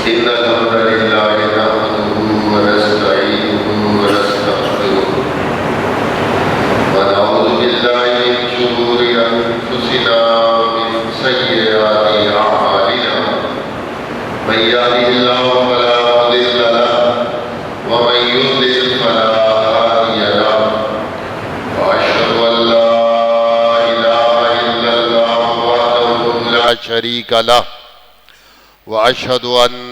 إن الحمد لله نحمده ونستعينه ونستغفره ونعوذ بالله من شرور أنفسنا ومن سيئات أعمالنا من يهده الله فلا مضل له ومن يضلل فلا هادي له وأشهد أن لا إله إلا الله وحده لا شريك له وأشهد أن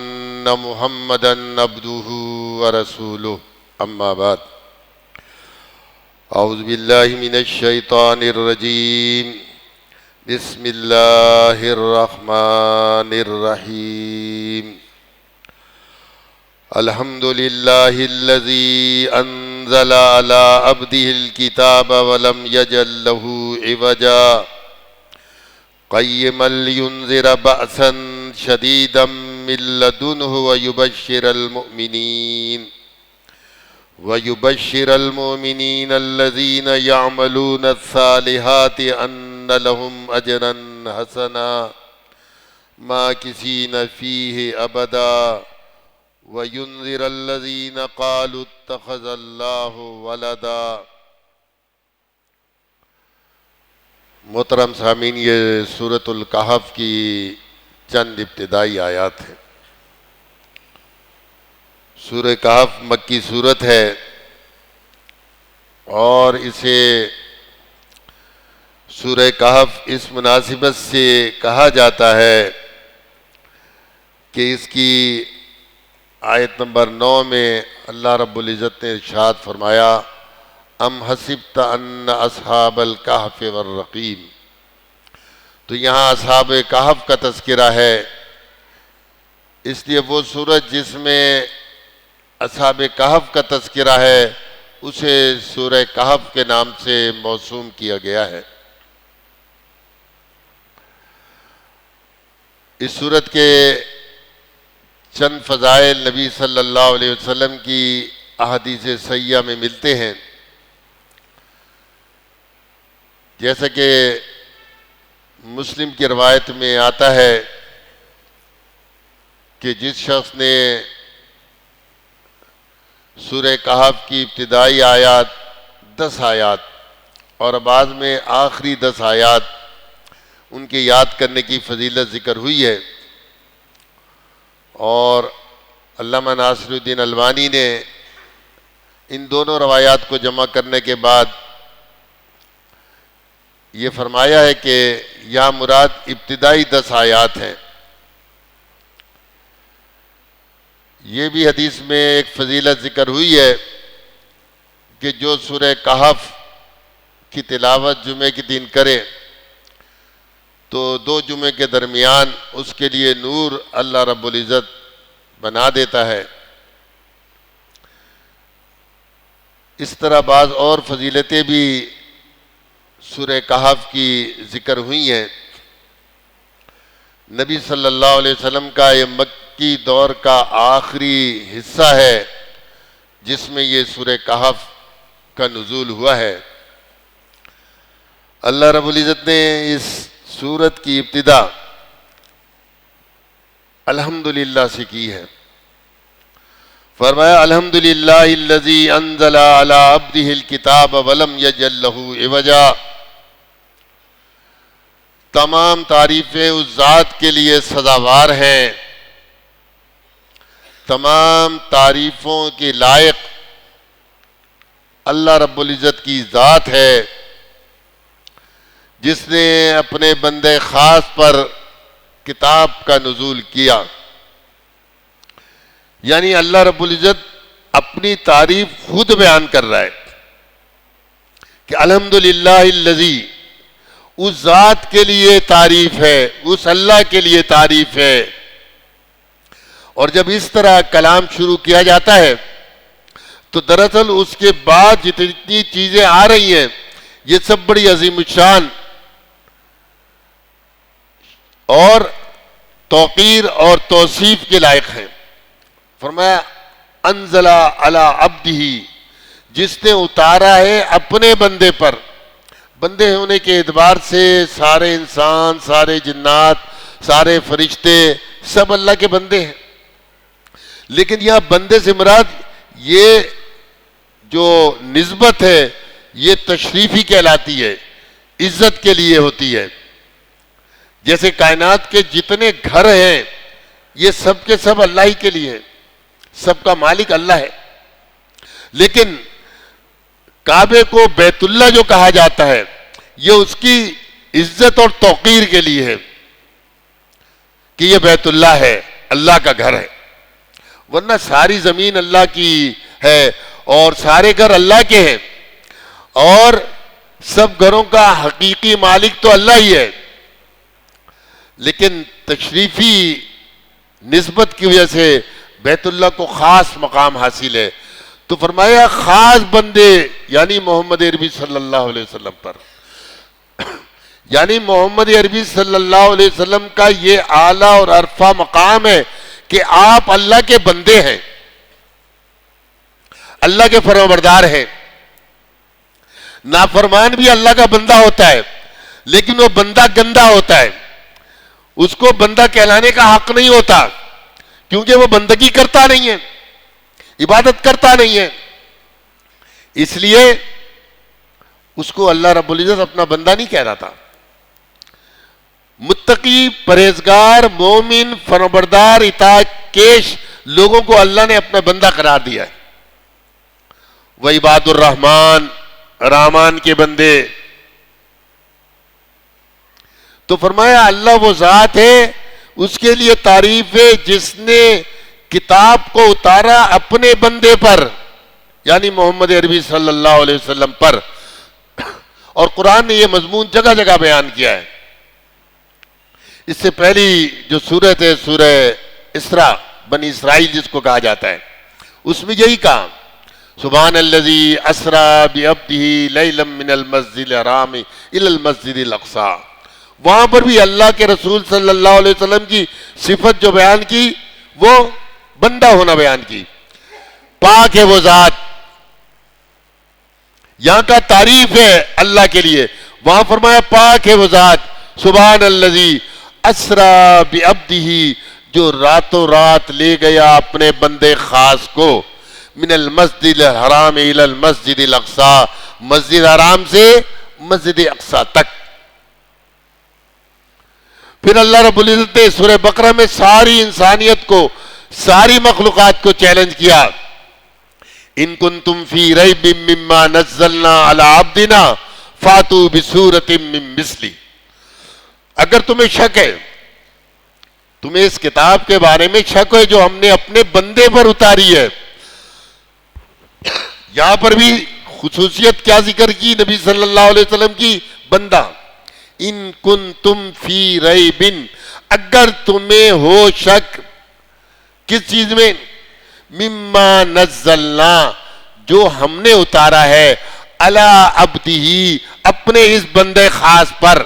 محمدًا عبده ورسوله أما بعد أعوذ بالله من الشيطان الرجيم بسم الله الرحمن الرحيم الحمد لله الذي أنزل على عبده الكتاب ولم يجعل له عوجا قيما لينذر بأسا شديدا من لدنه ويبشر المؤمنين الذين يعملون الصالحات أن لهم أجرا حسنا ماكثين فيه أبدا وينذر الذين قالوا اتخذ الله ولدا۔ محترم سامعین، یہ سورۃ الکہف کی چند ابتدائی آیات ہیں۔ سورہ کہف مکی سورت ہے اور اسے سورہ کہف اس مناسبت سے کہا جاتا ہے کہ اس کی آیت نمبر 9 میں اللہ رب العزت نے ارشاد فرمایا ام حسبت ان اصحاب الکہف والرقیم۔ تو یہاں اصحاب کہف کا تذکرہ ہے، اس لیے وہ سورت جس میں اصحاب کہف کا تذکرہ ہے اسے سورہ کہف کے نام سے موسوم کیا گیا ہے۔ اس سورت کے چند فضائل نبی صلی اللہ علیہ وسلم کی احادیث صحیحہ میں ملتے ہیں، جیسا کہ مسلم کی روایت میں آتا ہے کہ جس شخص نے سورہ کہف کی ابتدائی آیات 10 آیات اور بعد میں آخری 10 آیات ان کے یاد کرنے کی فضیلت ذکر ہوئی ہے، اور علامہ ناصر الدین البانی نے ان دونوں روایات کو جمع کرنے کے بعد یہ فرمایا ہے کہ یہاں مراد ابتدائی 10 آیات ہیں۔ یہ بھی حدیث میں ایک فضیلت ذکر ہوئی ہے کہ جو سورہ کہف کی تلاوت جمعے کے دن کرے تو 2 جمعے کے درمیان اس کے لیے نور اللہ رب العزت بنا دیتا ہے۔ اس طرح بعض اور فضیلتیں بھی سورہ کہف کی ذکر ہوئی ہیں۔ نبی صلی اللہ علیہ وسلم کا یہ مکی دور کا آخری حصہ ہے جس میں یہ سورہ کہف کا نزول ہوا ہے۔ اللہ رب العزت نے اس سورت کی ابتدا الحمدللہ سے کی ہے۔ فرمایا الحمدللہ الذی انزل علی عبدہ الکتاب ولم یجعل لہ عوجا۔ تمام تعریفیں اس ذات کے لیے سزاوار ہیں، تمام تعریفوں کے لائق اللہ رب العزت کی ذات ہے جس نے اپنے بندے خاص پر کتاب کا نزول کیا۔ یعنی اللہ رب العزت اپنی تعریف خود بیان کر رہا ہے کہ الحمدللہ الذی، اس ذات کے لیے تعریف ہے، اس اللہ کے لیے تعریف ہے۔ اور جب اس طرح کلام شروع کیا جاتا ہے تو دراصل اس کے بعد جتنی چیزیں آ رہی ہیں یہ سب بڑی عظیم الشان اور توقیر اور توصیف کے لائق ہیں۔ فرمایا انزل علی عبدہ، جس نے اتارا ہے اپنے بندے پر۔ بندے ہونے کے اعتبار سے سارے انسان، سارے جنات، سارے فرشتے سب اللہ کے بندے ہیں۔ لیکن یہاں بندے سے مراد یہ جو نسبت ہے یہ تشریفی کہلاتی ہے، عزت کے لیے ہوتی ہے. جیسے کائنات کے جتنے گھر ہیں یہ سب کے سب اللہ ہی کے لیے ہیں، سب کا مالک اللہ ہے. لیکن کعبے کو بیت اللہ جو کہا جاتا ہے یہ اس کی عزت اور توقیر کے لیے ہے کہ یہ بیت اللہ ہے، اللہ کا گھر ہے. ورنہ ساری زمین اللہ کی ہے اور سارے گھر اللہ کے ہیں، اور سب گھروں کا حقیقی مالک تو اللہ ہی ہے. لیکن تشریفی نسبت کی وجہ سے بیت اللہ کو خاص مقام حاصل ہے. تو فرمایا خاص بندے یعنی محمد عربی صلی اللہ علیہ وسلم پر، یعنی محمد عربی صلی اللہ علیہ وسلم کا یہ اعلیٰ اور عرفہ مقام ہے کہ آپ اللہ کے بندے ہیں، اللہ کے فرمانبردار ہیں. نافرمان بھی اللہ کا بندہ ہوتا ہے لیکن وہ بندہ گندا ہوتا ہے، اس کو بندہ کہلانے کا حق نہیں ہوتا کیونکہ وہ بندگی کرتا نہیں ہے، عبادت کرتا نہیں ہے. اس لیے اس کو اللہ رب العزت اپنا بندہ نہیں کہہ رہا تھا. متقی، پرہیزگار، مومن، فرمانبردار، اطاعت کیش لوگوں کو اللہ نے اپنا بندہ قرار دیا ہے. وعباد الرحمن، رحمان کے بندے. تو فرمایا اللہ وہ ذات ہے، اس کے لیے تعریف ہے جس نے کتاب کو اتارا اپنے بندے پر یعنی محمد عربی صلی اللہ علیہ وسلم پر. اور قرآن نے یہ مضمون جگہ جگہ بیان کیا ہے. اس سے پہلی جو سورت ہے سورہ اسراء، بنی اسرائیل جس کو کہا جاتا ہے، اس میں یہی کہا سبحان الذی اسریٰ بعبدہ لیلا من المسجد الحرام الی المسجد الاقصی. وہاں پر بھی اللہ کے رسول صلی اللہ علیہ وسلم کی صفت جو بیان کی وہ بندہ ہونا بیان کی. پاک ہے وہ ذات، یہاں کا تعریف ہے اللہ کے لیے، وہاں فرمایا پاک ہے وہ ذات سبحان الذی اسریٰ بعبدہ جو راتوں رات لے گیا اپنے بندے خاص کو من المسجد الحرام الی المسجد الاقصی، مسجد حرام سے مسجد اقصی تک. پھر اللہ رب العزت نے سورہ بقرہ میں ساری انسانیت کو، ساری مخلوقات کو چیلنج کیا. ان کنتم فی ریب مما نزلنا علی عبدنا فاتوا بسورۃ من مثلہ. اگر تمہیں شک ہے، تمہیں اس کتاب کے بارے میں شک ہے جو ہم نے اپنے بندے پر اتاری ہے. یہاں پر بھی خصوصیت کیا ذکر کی نبی صلی اللہ علیہ وسلم کی؟ بندہ. ان کنتم فی ریب، اگر تمہیں ہو شک کس چیز میں؟ مما نزلنا جو ہم نے اتارا ہے علی عبدہ اپنے اس بندے خاص پر،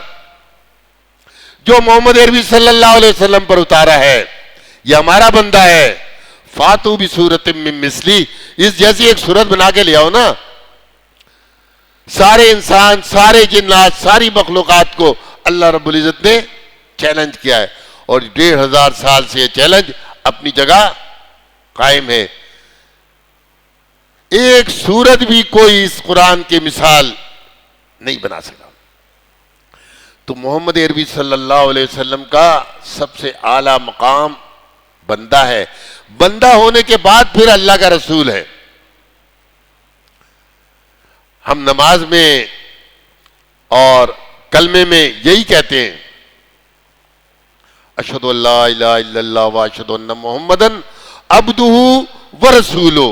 جو محمد عربی صلی اللہ علیہ وسلم پر اتارا ہے، یہ ہمارا بندہ ہے. فاتو بسورۃ من مثلی، اس جیسی ایک صورت بنا کے لے آؤ نا. سارے انسان، سارے جنات، ساری مخلوقات کو اللہ رب العزت نے چیلنج کیا ہے، اور 1500 سال سے یہ چیلنج اپنی جگہ قائم ہے. ایک سورت بھی کوئی اس قرآن کی مثال نہیں بنا سکا. تو محمد عربی صلی اللہ علیہ وسلم کا سب سے اعلیٰ مقام بندہ ہے. بندہ ہونے کے بعد پھر اللہ کا رسول ہے. ہم نماز میں اور کلمے میں یہی کہتے ہیں اشہد ان لا الہ الا اللہ واشہد ان محمدن عبدہ ورسولہ.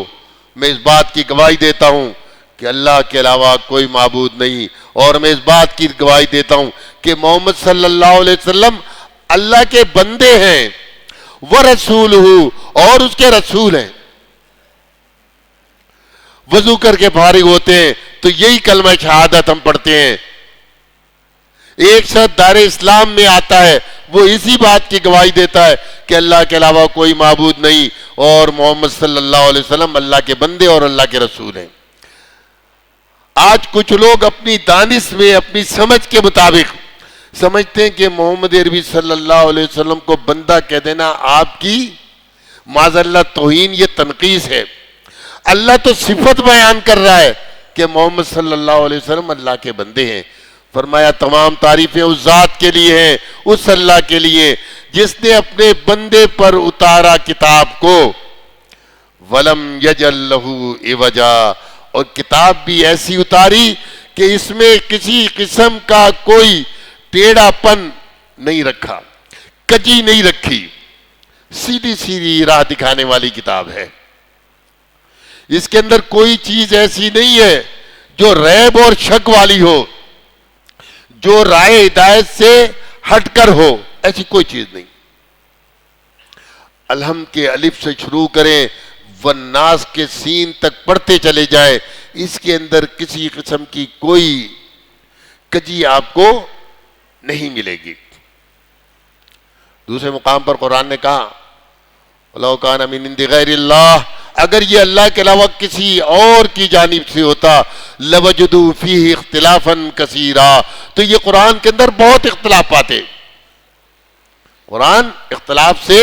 میں اس بات کی گواہی دیتا ہوں کہ اللہ کے علاوہ کوئی معبود نہیں، اور میں اس بات کی گواہی دیتا ہوں کہ محمد صلی اللہ علیہ وسلم اللہ کے بندے ہیں، ورسولہ اور اس کے رسول ہیں. وضو کر کے فارغ ہوتے ہیں تو یہی کلمہ شہادت ہم پڑھتے ہیں. ایک شخص دار اسلام میں آتا ہے وہ اسی بات کی گواہی دیتا ہے کہ اللہ کے علاوہ کوئی معبود نہیں اور محمد صلی اللہ علیہ وسلم اللہ کے بندے اور اللہ کے رسول ہیں. آج کچھ لوگ اپنی دانش میں، اپنی سمجھ کے مطابق سمجھتے ہیں کہ محمد عربی صلی اللہ علیہ وسلم کو بندہ کہہ دینا آپ کی معاذ اللہ توہین، یہ تنقیص ہے۔ اللہ تو صفت بیان کر رہا ہے کہ محمد صلی اللہ علیہ وسلم اللہ کے بندے ہیں۔ فرمایا تمام تعریفیں اس ذات کے لیے ہیں، اس اللہ کے لیے جس نے اپنے بندے پر اتارا کتاب کو، وَلَمْ يَجْعَلْ لَهُ عِوَجًا، اور کتاب بھی ایسی اتاری کہ اس میں کسی قسم کا کوئی ٹیڑھا پن نہیں رکھا، کجی نہیں رکھی، سیدھی سیدھی راہ دکھانے والی کتاب ہے۔ اس کے اندر کوئی چیز ایسی نہیں ہے جو ریب اور شک والی ہو، جو رائے ہدایت سے ہٹ کر ہو، ایسی کوئی چیز نہیں۔ الحمد کے الف سے شروع کریں، والناس کے سین تک پڑھتے چلے جائیں، اس کے اندر کسی قسم کی کوئی کجی آپ کو نہیں ملے گی۔ دوسرے مقام پر قرآن نے کہا وَلَوْ كَانَ مِنْ عِنْدِ غَيْرِ اللَّهِ، اگر یہ اللہ کے علاوہ کسی اور کی جانب سے ہوتا، لَوَجَدُوا فِيهِ اخْتِلَافًا كَثِيرًا، تو یہ قرآن کے اندر بہت اختلاف پاتے۔ قرآن اختلاف سے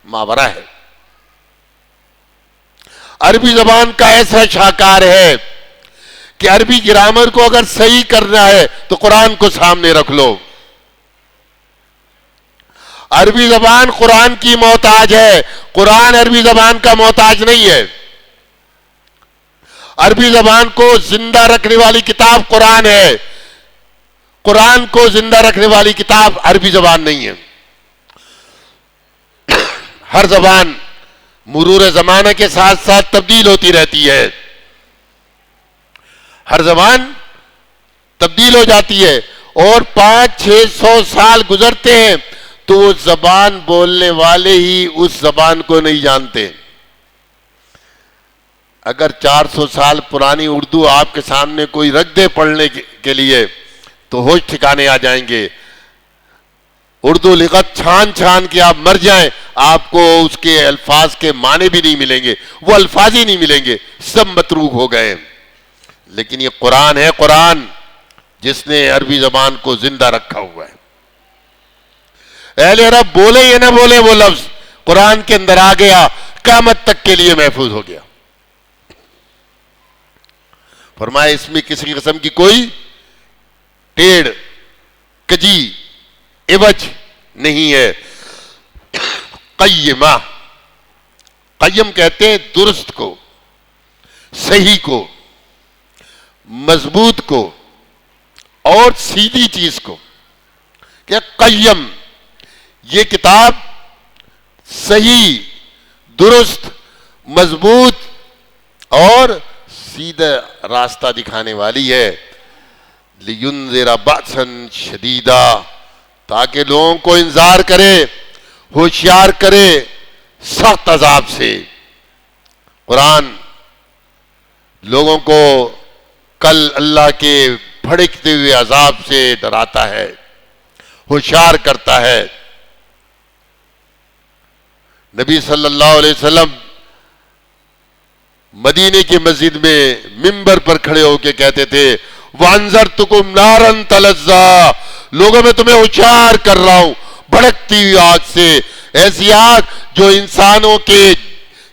ماورا ہے۔ عربی زبان کا ایسا شاہکار ہے کہ عربی گرامر کو اگر صحیح کرنا ہے تو قرآن کو سامنے رکھ لو۔ عربی زبان قرآن کی محتاج ہے، قرآن عربی زبان کا محتاج نہیں ہے۔ عربی زبان کو زندہ رکھنے والی کتاب قرآن ہے، قرآن کو زندہ رکھنے والی کتاب عربی زبان نہیں ہے۔ ہر زبان مرور زمانہ کے ساتھ ساتھ تبدیل ہوتی رہتی ہے، ہر زبان تبدیل ہو جاتی ہے، اور 500-600 سال گزرتے ہیں تو وہ زبان بولنے والے ہی اس زبان کو نہیں جانتے۔ اگر 400 سال پرانی اردو آپ کے سامنے کوئی رکھ دے پڑھنے کے لیے تو ہوش ٹھکانے آ جائیں گے۔ اردو لغت چھان چھان کے آپ مر جائیں، آپ کو اس کے الفاظ کے معنی بھی نہیں ملیں گے، وہ الفاظ ہی نہیں ملیں گے، سب متروک ہو گئے۔ لیکن یہ قرآن ہے، قرآن جس نے عربی زبان کو زندہ رکھا ہوا ہے۔ اہل عرب بولے یا نہ بولے وہ لفظ قرآن کے اندر آ گیا، قیامت تک کے لیے محفوظ ہو گیا۔ فرمایا اس میں کسی قسم کی کوئی ٹیڑھ، کجی، عوج نہیں ہے۔ قیمہ، قیم کہتے ہیں درست کو، صحیح کو، مضبوط کو اور سیدھی چیز کو۔ کیا قیم، یہ کتاب صحیح، درست، مضبوط اور سیدھا راستہ دکھانے والی ہے۔ لِيُنذِرَ بَأْسًا شَدِيدًا، تاکہ لوگوں کو انذار کرے، ہوشیار کرے سخت عذاب سے۔ قرآن لوگوں کو کل اللہ کے بھڑکتے ہوئے عذاب سے ڈراتا ہے، ہوشیار کرتا ہے۔ نبی صلی اللہ علیہ وسلم مدینے کی مسجد میں منبر پر کھڑے ہو کے کہتے تھے وَأَنذَرْتُكُمْ نَارًا تَلَظَّىٰ، لوگوں میں تمہیں ہوشیار کر رہا ہوں بھڑکتی ہوئی آگ سے، ایسی آگ جو انسانوں کے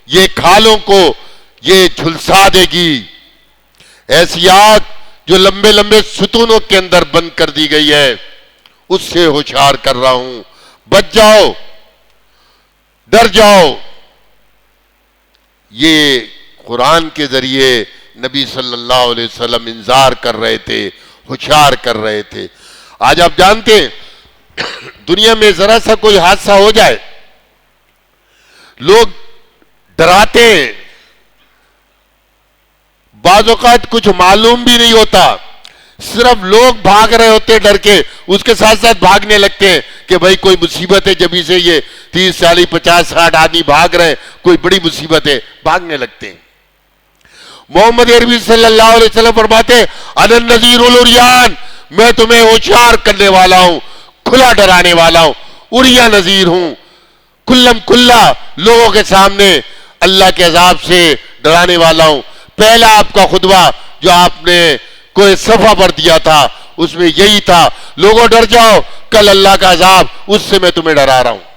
یہ کھالوں کو یہ جھلسا دے گی، ایسی آگ جو لمبے لمبے ستونوں کے اندر بند کر دی گئی ہے، اس سے ہوشیار کر رہا ہوں، بچ جاؤ، ڈر جاؤ۔ یہ قرآن کے ذریعے نبی صلی اللہ علیہ وسلم انذار کر رہے تھے، ہوشیار کر رہے تھے۔ آج آپ جانتے ہیں دنیا میں ذرا سا کوئی حادثہ ہو جائے لوگ ڈراتے ہیں، بعض اوقات کچھ معلوم بھی نہیں ہوتا، صرف لوگ بھاگ رہے ہوتے ڈر کے، اس کے ساتھ ساتھ بھاگنے لگتے ہیں کہ بھائی کوئی مصیبت ہے، جبھی سے یہ 30 40 50 60 آدمی بھاگ رہے ہیں، کوئی بڑی مصیبت ہے، بھاگنے لگتے ہیں۔ محمد عربی صلی اللہ علیہ وسلم فرماتے ہیں انا النذیر العریان، میں تمہیں ہوشیار کرنے والا ہوں، کھلا ڈرانے والا ہوں، عریاں نذیر ہوں، کلم کھلا لوگوں کے سامنے اللہ کے عذاب سے ڈرانے والا ہوں۔ پہلا آپ کا خطبہ جو آپ نے کوئی صفحہ پر دیا تھا اس میں یہی تھا، لوگوں ڈر جاؤ، کل اللہ کا عذاب، اس سے میں تمہیں ڈرا رہا ہوں۔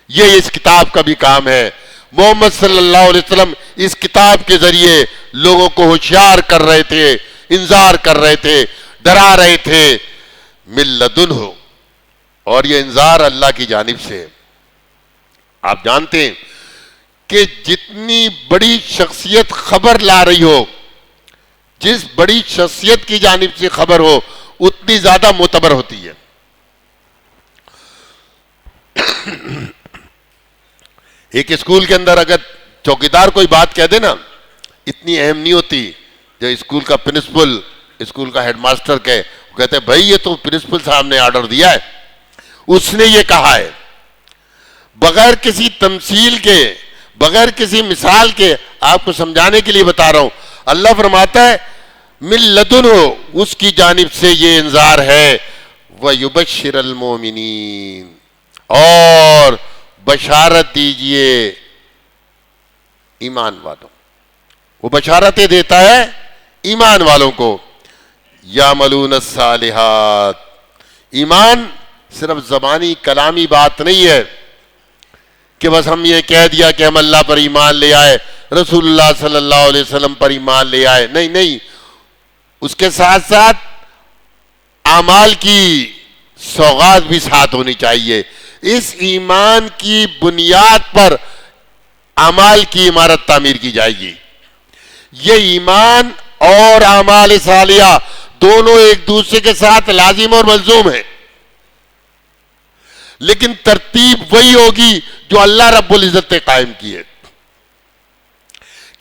یہ اس کتاب کا بھی کام ہے. محمد صلی اللہ علیہ وسلم اس کتاب کے ذریعے لوگوں کو ہوشیار کر رہے تھے، انذار کر رہے تھے، ڈرا رہے تھے. من لدنہ، اور یہ انذار اللہ کی جانب سے. آپ جانتے ہیں کہ جتنی بڑی شخصیت خبر لا رہی ہو، جس بڑی شخصیت کی جانب سے خبر ہو، اتنی زیادہ معتبر ہوتی ہے. ایک اسکول کے اندر اگر چوکیدار کوئی بات کہہ دے نا، اتنی اہم نہیں ہوتی. جو اسکول کا پرنسپل، اسکول کا ہیڈ ماسٹر کہتے ہیں بھائی یہ تو پرنسپل صاحب نے آرڈر دیا ہے، اس نے یہ کہا ہے. بغیر کسی تمثیل کے، بغیر کسی مثال کے آپ کو سمجھانے کے لیے بتا رہا ہوں. اللہ فرماتا ہے من لدنہ، اس کی جانب سے یہ انذار ہے. وَيُبَشِّرَ الْمُؤْمِنِينَ، اور بشارت دیجئے ایمان والوں. وہ بشارتیں دیتا ہے ایمان والوں کو. یعملون الصالحات، ایمان صرف زبانی کلامی بات نہیں ہے کہ بس ہم یہ کہہ دیا کہ ہم اللہ پر ایمان لے آئے، رسول اللہ صلی اللہ علیہ وسلم پر ایمان لے آئے. نہیں، اس کے ساتھ ساتھ اعمال کی سوغات بھی ساتھ ہونی چاہیے. اس ایمان کی بنیاد پر اعمال کی عمارت تعمیر کی جائے گی. یہ ایمان اور اعمال صالحہ دونوں ایک دوسرے کے ساتھ لازم اور ملزوم ہیں، لیکن ترتیب وہی ہوگی جو اللہ رب العزت نے قائم کی ہے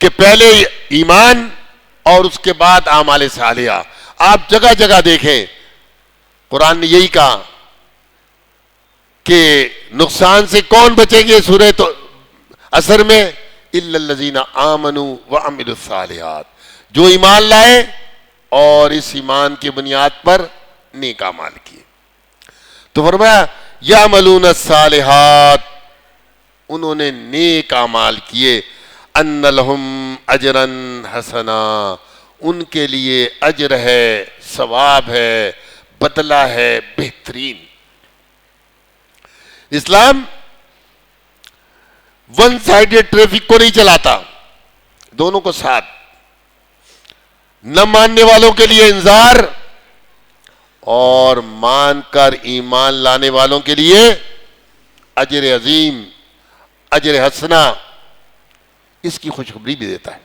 کہ پہلے ایمان اور اس کے بعد اعمال صالحہ. آپ جگہ جگہ دیکھیں قرآن نے یہی کہا کہ نقصان سے کون بچیں گے سورہ تو اثر میں، الا الذین آمنوا وعملوا الصالحات، جو ایمان لائے اور اس ایمان کی بنیاد پر نیک اعمال کیے. تو فرمایا یعملون الصالحات، انہوں نے نیک اعمال کیے. ان لہم اجرا حسنا، ان کے لیے اجر ہے، ثواب ہے، بدلہ ہے بہترین. اسلام ون سائیڈڈ ٹریفک کو نہیں چلاتا، دونوں کو ساتھ. نہ ماننے والوں کے لیے انذار اور مان کر ایمان لانے والوں کے لیے اجر عظیم، اجر حسنہ، اس کی خوشخبری بھی دیتا ہے.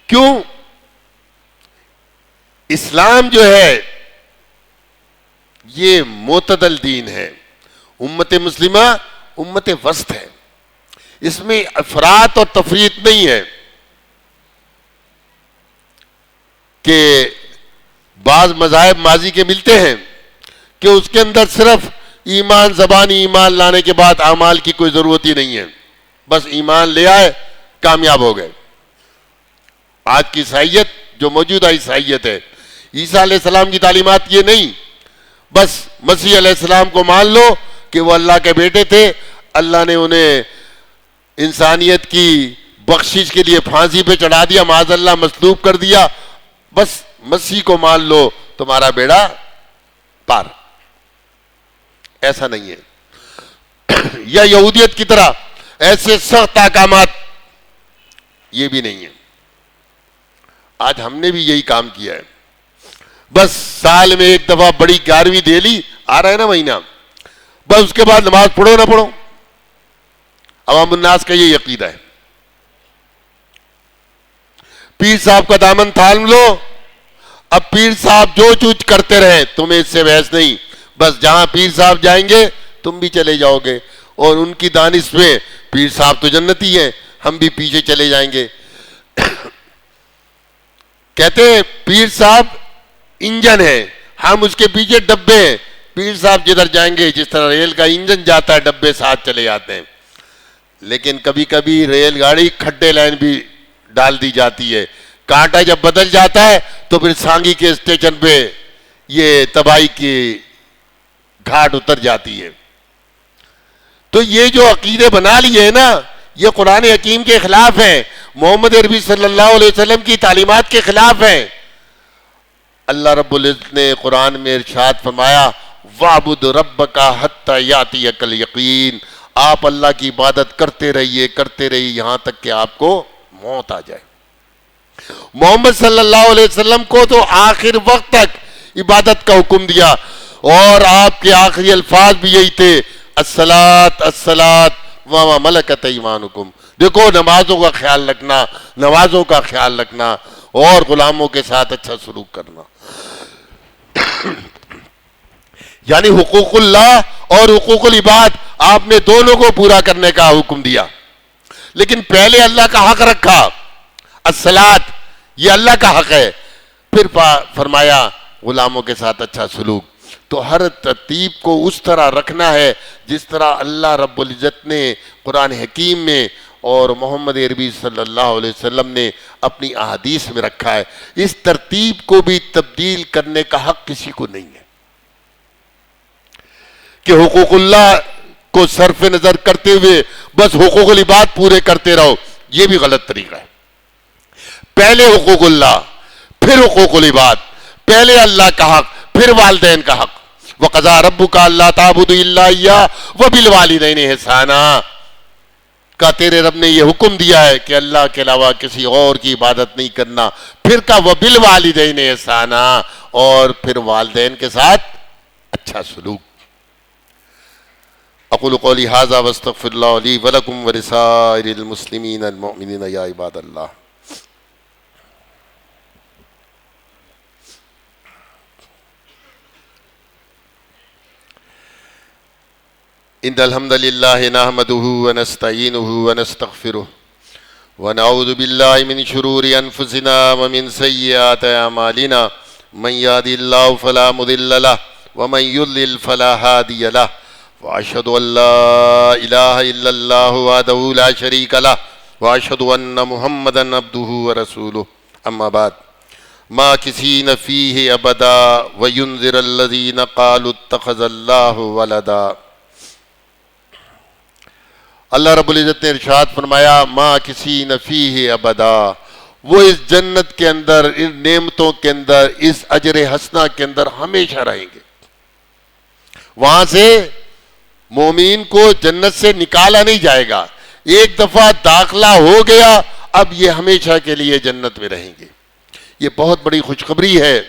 کیوں؟ اسلام جو ہے یہ معتدل دین ہے. امت مسلمہ امت وسط ہے، اس میں افراط اور تفریط نہیں ہے کہ بعض مذاہب ماضی کے ملتے ہیں کہ اس کے اندر صرف ایمان، زبانی ایمان لانے کے بعد اعمال کی کوئی ضرورت ہی نہیں ہے، بس ایمان لے آئے کامیاب ہو گئے. آج کی عیسائیت جو موجودہ عیسائیت ہے، عیسیٰ علیہ السلام کی تعلیمات یہ نہیں، بس مسیح علیہ السلام کو مان لو کہ وہ اللہ کے بیٹے تھے، اللہ نے انہیں انسانیت کی بخشش کے لیے پھانسی پہ چڑھا دیا، معاذ اللہ مصلوب کر دیا، بس مسیح کو مان لو تمہارا بیڑا پار. ایسا نہیں ہے. یا یہودیت کی طرح ایسے سخت احکامات، یہ بھی نہیں ہے. آج ہم نے بھی یہی کام کیا ہے. بس سال میں ایک دفعہ بڑی 11ویں دہلی آ رہا ہے نا مہینہ، بس اس کے بعد نماز پڑھو نہ پڑھو. عوام الناس کا یہ عقیدہ ہے. پیر صاحب کا دامن تھام لو، اب پیر صاحب جو چوچ کرتے رہیں تمہیں اس سے بحث نہیں، بس جہاں پیر صاحب جائیں گے تم بھی چلے جاؤ گے، اور ان کی دانش میں پیر صاحب تو جنتی ہیں، ہم بھی پیچھے چلے جائیں گے. کہتے ہیں پیر صاحب انجن ہے، ہم اس کے پیچھے ڈبے ہیں. پیر صاحب جدھر جائیں گے، جس طرح ریل کا انجن جاتا ہے ڈبے ساتھ چلے جاتے ہیں. لیکن کبھی کبھی ریل گاڑی کھڈے لائن بھی ڈال دی جاتی ہے، کانٹا جب بدل جاتا ہے تو پھر سانگی کے اسٹیشن پہ یہ تباہی کی گھاٹ اتر جاتی ہے. تو یہ جو عقیدے بنا لیے ہیں نا، یہ قرآن حکیم کے خلاف ہیں، محمد عربی صلی اللہ علیہ وسلم کی تعلیمات کے خلاف ہیں. اللہ رب العزت نے قرآن میں ارشاد فرمایا وَاعْبُدْ رَبَّكَ حَتَّى يَأْتِيَكَ الْيَقِينُ، آپ اللہ کی عبادت کرتے رہیے یہاں تک کہ آپ کو موت آ جائے۔ محمد صلی اللہ علیہ وسلم کو تو آخر وقت تک عبادت کا حکم دیا، اور آپ کے آخری الفاظ بھی یہی تھے، الصلاۃ الصلاۃ وما ملکت ایمانکم۔ دیکھو نمازوں کا خیال رکھنا اور غلاموں کے ساتھ اچھا سلوک کرنا، یعنی حقوق اللہ اور حقوق العباد آپ نے دونوں کو پورا کرنے کا حکم دیا۔ لیکن پہلے اللہ کا حق رکھا، الصلاۃ یہ اللہ کا حق ہے، پھر فرمایا غلاموں کے ساتھ اچھا سلوک۔ تو ہر ترتیب کو اس طرح رکھنا ہے جس طرح اللہ رب العزت نے قرآن حکیم میں اور محمد عربی صلی اللہ علیہ وسلم نے اپنی احادیث میں رکھا ہے۔ اس ترتیب کو بھی تبدیل کرنے کا حق کسی کو نہیں ہے کہ حقوق اللہ کو صرف نظر کرتے ہوئے بس حقوق العباد پورے کرتے رہو، یہ بھی غلط طریقہ ہے۔ پہلے حقوق اللہ پھر حقوق العباد، پہلے اللہ کا حق پھر والدین کا حق۔ وَقَضَىٰ رَبُّكَ أَلَّا تَعْبُدُوا إِلَّا إِيَّاهُ وَبِالْوَالِدَيْنِ إِحْسَانًا، کا تیرے رب نے یہ حکم دیا ہے کہ اللہ کے علاوہ کسی اور کی عبادت نہیں کرنا، پھر کا وَبِالْوَالِدَيْنِ إِحْسَانًا، اور پھر والدین کے ساتھ اچھا سلوک۔ اقول قولی ھذا واستغفر اللہ لی ولکم ولسائر المسلمین المؤمنین یا عباد اللہ۔ ان الحمد للہ نحمده ونستعینه ونستغفره ونعوذ باللہ من شرور انفسنا ومن سیئات اعمالنا، من يهد الله فلا مضل له ومن يضلل فلا هادي له، واشهد ان لا الہ الا اللہ وحدہ لا شریک لہ، واشهد ان محمدا عبدہ ورسولہ، اما بعد، ماکثین فیہ ابدا وینذر الذین قالوا اتخذ اللہ ولدا۔ اللہ رب العزت نے ارشاد فرمایا، ماکثین فیہ ابدا، وہ اس جنت کے اندر، ان نعمتوں کے اندر، اس اجر حسنہ کے اندر ہمیشہ رہیں گے۔ وہاں سے مومین کو جنت سے نکالا نہیں جائے گا، ایک دفعہ داخلہ ہو گیا اب یہ ہمیشہ کے لیے جنت میں رہیں گے۔ یہ بہت بڑی خوشخبری ہے۔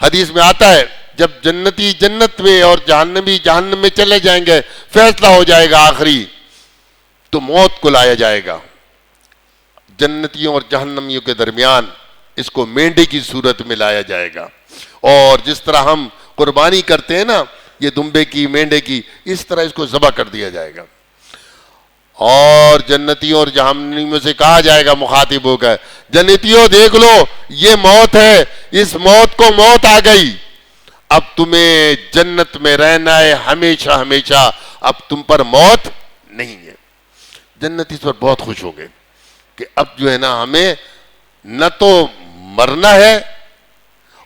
حدیث میں آتا ہے جب جنتی جنت میں اور جہنمی جہنم میں چلے جائیں گے، فیصلہ ہو جائے گا آخری، تو موت کو لایا جائے گا جنتیوں اور جہنمیوں کے درمیان، اس کو مینڈے کی صورت میں لایا جائے گا، اور جس طرح ہم قربانی کرتے ہیں نا، یہ دمبے کی مینڈے کی، اس طرح اس کو ذبح کر دیا جائے گا، اور جنتیوں اور جہنمیوں سے کہا جائے گا مخاطب ہو کر، جنتیوں دیکھ لو یہ موت ہے، اس موت کو موت آ گئی، اب تمہیں جنت میں رہنا ہے ہمیشہ ہمیشہ، اب تم پر موت نہیں ہے۔ جنتی اس پر بہت خوش ہو گئے کہ اب جو ہے نا ہمیں نہ تو مرنا ہے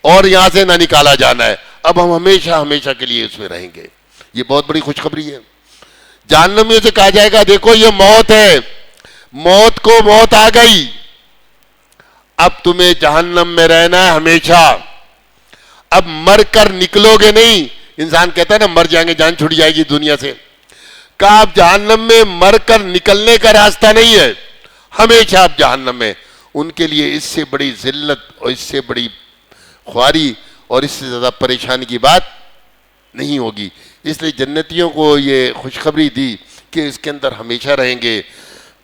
اور یہاں سے نہ نکالا جانا ہے، اب ہم ہمیشہ ہمیشہ کے لیے اس میں رہیں گے۔ یہ بہت بڑی خوشخبری ہے۔ جہنمیوں سے کہا جائے گا دیکھو یہ موت ہے، موت کو موت آ گئی، اب تمہیں جہنم میں رہنا ہے ہمیشہ، اب مر کر نکلو گے نہیں۔ انسان کہتا ہے نا مر جائیں گے جان چھوٹ جائے گی دنیا سے، کہا اب جہنم میں مر کر نکلنے کا راستہ نہیں ہے، ہمیشہ اب جہنم میں۔ ان کے لیے اس سے بڑی ذلت اور اس سے بڑی خواری اور اس سے زیادہ پریشانی کی بات نہیں ہوگی، اس لیے جنتیوں کو یہ خوشخبری دی کہ اس کے اندر ہمیشہ رہیں گے۔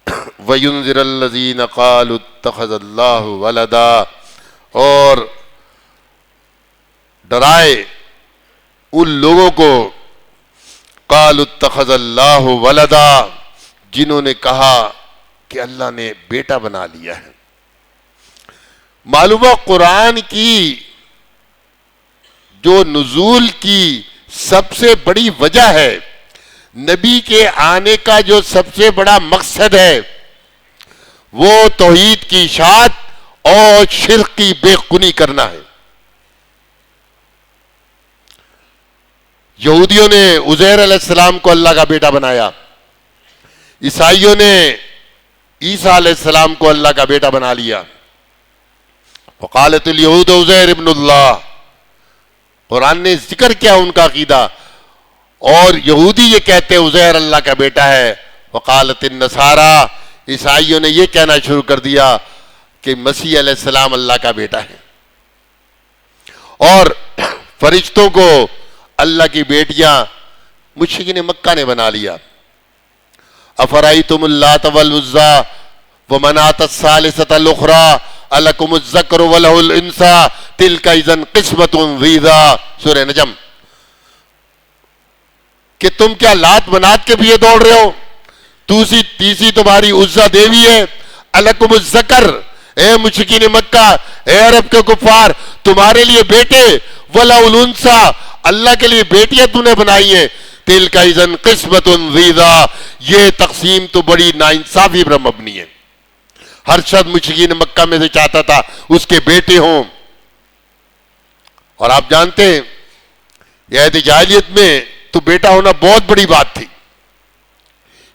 وَيُنذِرَ الَّذِينَ قَالُوا اتَّخَذَ اللَّهُ وَلَدًا، اور ڈرائے ان لوگوں کو قَالُوا اتَّخَذَ اللَّهُ وَلَدًا، جنہوں نے کہا کہ اللہ نے بیٹا بنا لیا ہے۔ معلومہ قرآن کی جو نزول کی سب سے بڑی وجہ ہے، نبی کے آنے کا جو سب سے بڑا مقصد ہے، وہ توحید کی اشاعت اور شرک کی بے خونی کرنا ہے۔ یہودیوں نے عزیر علیہ السلام کو اللہ کا بیٹا بنایا، عیسائیوں نے عیسیٰ علیہ السلام کو اللہ کا بیٹا بنا لیا۔ وقالت الیہود عزیر ابن اللہ، قرآن نے ذکر کیا ان کا عقیدہ. اور یہودی یہ کہتے ہیں عزیر اللہ کا بیٹا ہے. وقالت النصارى، عیسائیوں نے یہ کہنا شروع کر دیا کہ مسیح علیہ السلام اللہ کا بیٹا ہے. اور فرشتوں کو اللہ کی بیٹیاں مشرکین مکہ نے بنا لیا. افرأیتم اللات والعزی ومناۃ الثالثۃ الاخری الکم الذکر ولہ الانثی تلک اذا قسمۃ ضیزی. سورہ نجم. کہ تم کیا لات منات کے پیچھے دوڑ رہے ہو؟ تیسری تمہاری عزیٰ دیوی ہے. الکم الذکر، اے مشرکین مکہ، اے عرب کے کفار، تمہارے لیے بیٹے، ولا الانثی، اللہ کے لیے بیٹیاں تو نے بنائی ہیں. تلک اذا قسمۃ ضیزی، یہ تقسیم تو بڑی ناانصافی پر مبنی ہے. ہر شخص مشرکین مکہ میں سے چاہتا تھا اس کے بیٹے ہوں. اور آپ جانتے ہیں یہ عہد جاہلیت میں تو بیٹا ہونا بہت بڑی بات تھی.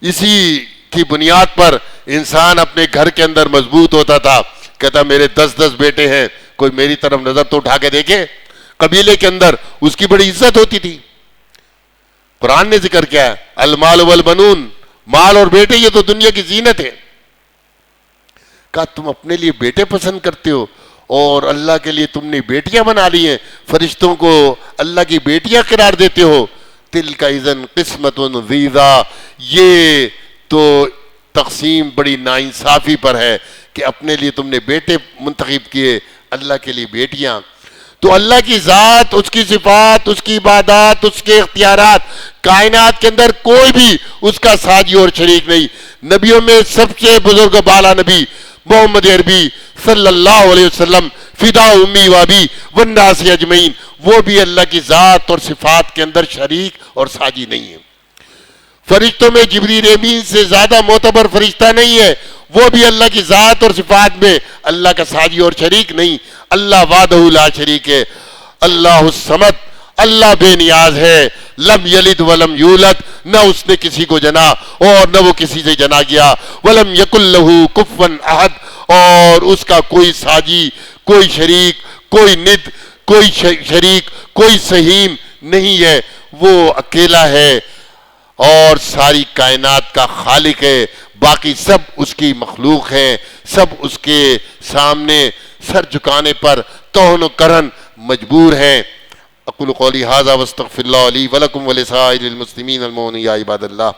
اسی کی بنیاد پر انسان اپنے گھر کے اندر مضبوط ہوتا تھا. کہتا میرے 10 بیٹے ہیں، کوئی میری طرف نظر تو اٹھا کے دیکھے. قبیلے کے اندر اس کی بڑی عزت ہوتی تھی. قرآن نے ذکر کیا ہے المال والبنون، مال اور بیٹے یہ تو دنیا کی زینت ہے. کہا تم اپنے لیے بیٹے پسند کرتے ہو اور اللہ کے لیے تم نے بیٹیاں بنا لی ہیں، فرشتوں کو اللہ کی بیٹیاں قرار دیتے ہو. تلک اذن قسمۃ ضیزی، یہ تو تقسیم بڑی ناانصافی پر ہے کہ اپنے لیے تم نے بیٹے منتخب کیے، اللہ کے لیے بیٹیاں. تو اللہ کی ذات، اس کی صفات، اس کی عبادات، اس کے اختیارات، کائنات کے اندر کوئی بھی اس کا ساجی اور شریک نہیں. نبیوں میں سب سے بزرگ بالا نبی محمد عربی صلی اللہ علیہ وسلم، فدا امی و ابی والناس اجمعین، وہ بھی اللہ کی ذات اور صفات کے اندر شریک اور ساجی نہیں ہے. فرشتوں میں جبریل امین سے زیادہ معتبر فرشتہ نہیں ہے، وہ بھی اللہ کی ذات اور صفات میں اللہ کا ساجی اور شریک نہیں. اللہ وحدہ لا شریک ہے. اللہ الصمد، اللہ بے نیاز ہے. لم یلد ولم یولد، نہ اس نے کسی کو جنا اور نہ وہ کسی سے جنا گیا. ولم یکن لہ کفوا احد، اور اس کا کوئی ساجی، کوئی شریک، کوئی ند، کوئی شریک، کوئی سہیم نہیں ہے. وہ اکیلا ہے اور ساری کائنات کا خالق ہے. باقی سب اس کی مخلوق ہیں، سب اس کے سامنے سر جھکانے پر توہن و کرن مجبور ہیں. اقول قولی ھذا واستغفر اللہ لی ولکم ولسائر المسلمین المؤمنین یا عباد اللہ.